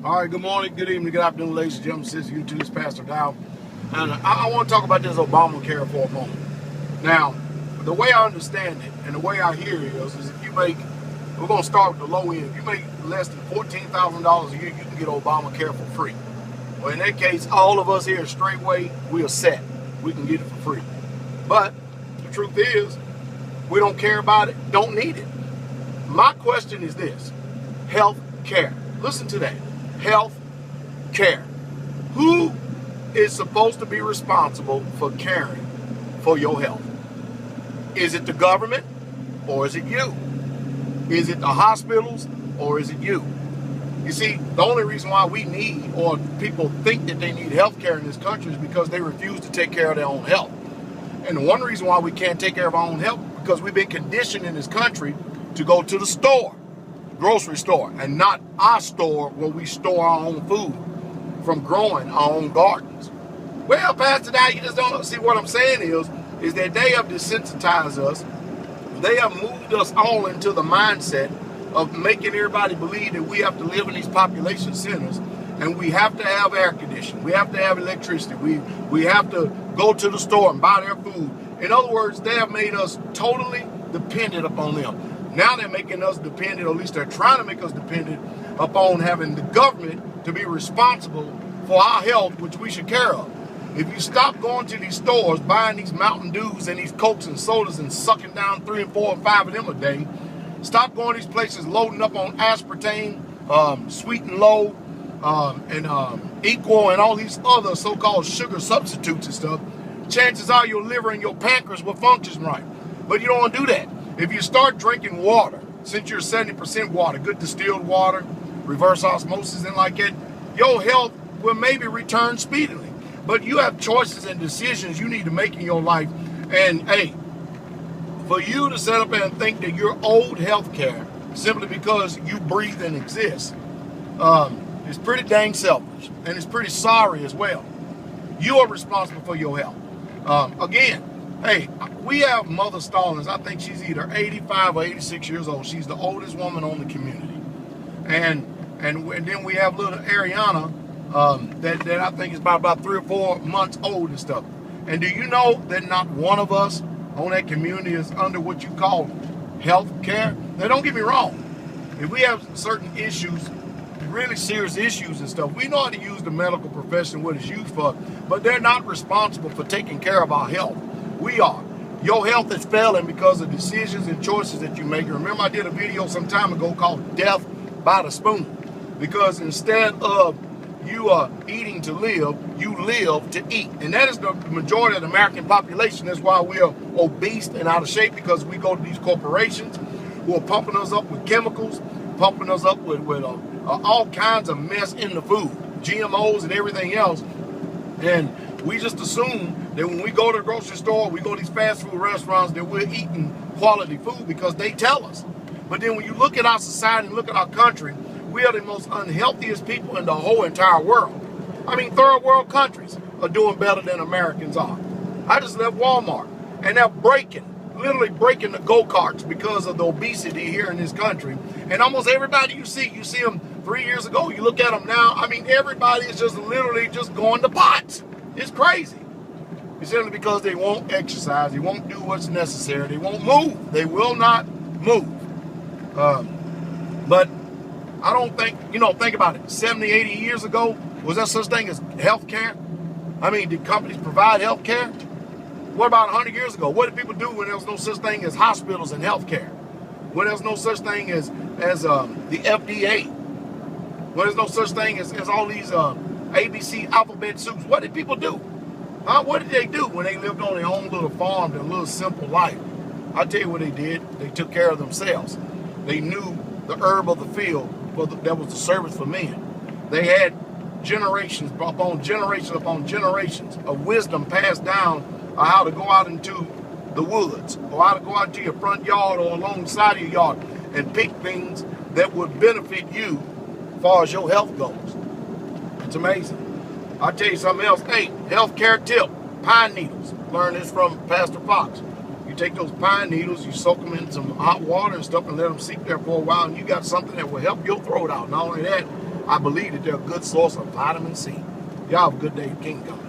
All right, good morning, good evening, good afternoon, ladies and gentlemen. This is YouTube, it's Pastor Dow. And I want to talk about this Obamacare for a moment. Now, the way I understand it and the way I hear it is if you make, we're going to start with the low end. If you make less than $14,000 a year, you can get Obamacare for free. Well, in that case, all of us here straightway, we are set. We can get it for free. But the truth is, we don't care about it, don't need it. My question is this: health care. Listen to that. Health care. Who is supposed to be responsible for caring for your health? Is it the government or is it you? Is it the hospitals or is it you? You see, the only reason why we need, or people think that they need health care in this country, is because they refuse to take care of their own health. And the one reason why we can't take care of our own health is because we've been conditioned in this country to go to the store, grocery store, and not our store where we store our own food from growing our own gardens. Well, Pastor, now you just don't see what I'm saying is that they have desensitized us. They have moved us all into the mindset of making everybody believe that we have to live in these population centers and we have to have air conditioning. We have to have electricity. We have to go to the store and buy their food. In other words, they have made us totally dependent upon them. Now they're making us dependent, or at least they're trying to make us dependent upon having the government to be responsible for our health, which we should care of. If you stop going to these stores, buying these Mountain Dews and these Cokes and sodas and sucking down 3 and 4 and 5 of them a day, stop going to these places loading up on aspartame, Sweet and Low, and Equal, and all these other so-called sugar substitutes and stuff, chances are your liver and your pancreas will function right. But you don't want to do that. If you start drinking water, since you're 70% water, good distilled water, reverse osmosis and like that, your health will maybe return speedily. But you have choices and decisions you need to make in your life. And hey, for you to sit up and think that you're owed health care simply because you breathe and exist, is pretty dang selfish. And it's pretty sorry as well. You are responsible for your health. Again, hey, we have Mother Stallings. I think she's either 85 or 86 years old. She's the oldest woman on the community. And then we have little Ariana, that I think is about 3 or 4 months old and stuff. And do you know that not one of us on that community is under what you call health care? Now, don't get me wrong. If we have certain issues, really serious issues and stuff, we know how to use the medical profession, what it's used for, but they're not responsible for taking care of our health. We are. Your health is failing because of decisions and choices that you make. Remember, I did a video some time ago called Death by the Spoon, because instead of you are eating to live, you live to eat. And that is the majority of the American population. That's why we are obese and out of shape, because we go to these corporations who are pumping us up with chemicals, pumping us up with all kinds of mess in the food, GMOs and everything else. And we just assume that when we go to the grocery store, we go to these fast food restaurants, that we're eating quality food because they tell us. But then when you look at our society and look at our country, we are the most unhealthiest people in the whole entire world. I mean, third world countries are doing better than Americans are. I just left Walmart, and they're literally breaking the go-karts because of the obesity here in this country. And almost everybody you see them 3 years ago, you look at them now, I mean, everybody is just literally just going to pots. It's crazy. It's simply because they won't exercise, they won't do what's necessary, they won't move. They will not move. But I don't think, think about it. 70, 80 years ago, was there such thing as health care? I mean, did companies provide health care? What about 100 years ago? What did people do when there was no such thing as hospitals and health care? When there was no such thing as the FDA? When there's no such thing as all these ABC alphabet soups? What did people do? What did they do when they lived on their own little farm, their little simple life? I'll tell you what they did. They took care of themselves. They knew the herb of the field, that was the service for men. They had generations upon generations of wisdom passed down on how to go out into the woods, or how to go out into your front yard or alongside of your yard and pick things that would benefit you as far as your health goes. It's amazing. I'll tell you something else. Hey, healthcare tip, pine needles. Learn this from Pastor Fox. You take those pine needles, you soak them in some hot water and stuff and let them sit there for a while, and you got something that will help your throat out. Not only that, I believe that they're a good source of vitamin C. Y'all have a good day. King God.